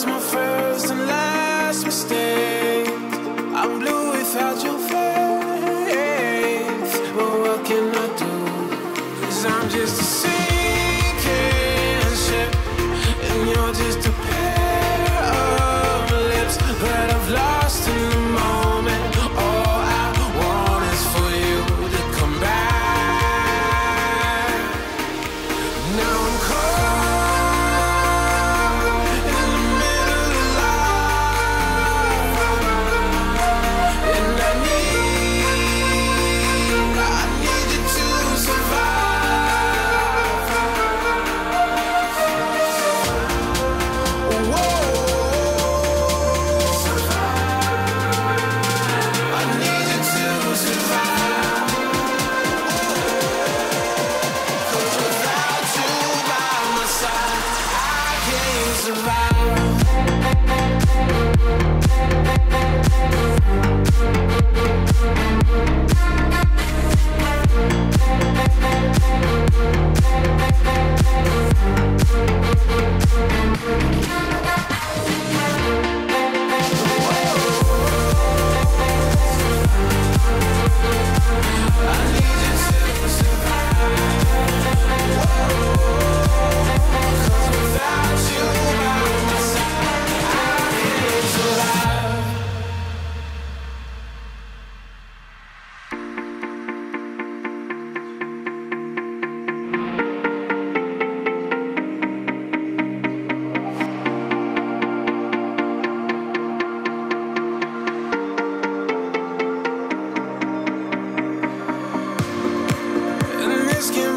was my first and last mistake. I'm blue without your faith. But what can I do? 'Cause I'm just a sinking ship, and you're just a pair of lips that I've lost in the moment. All I want is for you to come back. Now I'm caught in the middle of life, and I need you to survive. Whoa, I need you to survive. 'Cause without you by my side, I can't survive. I need you to survive. 'Cause without you by my side, I can't survive. And this can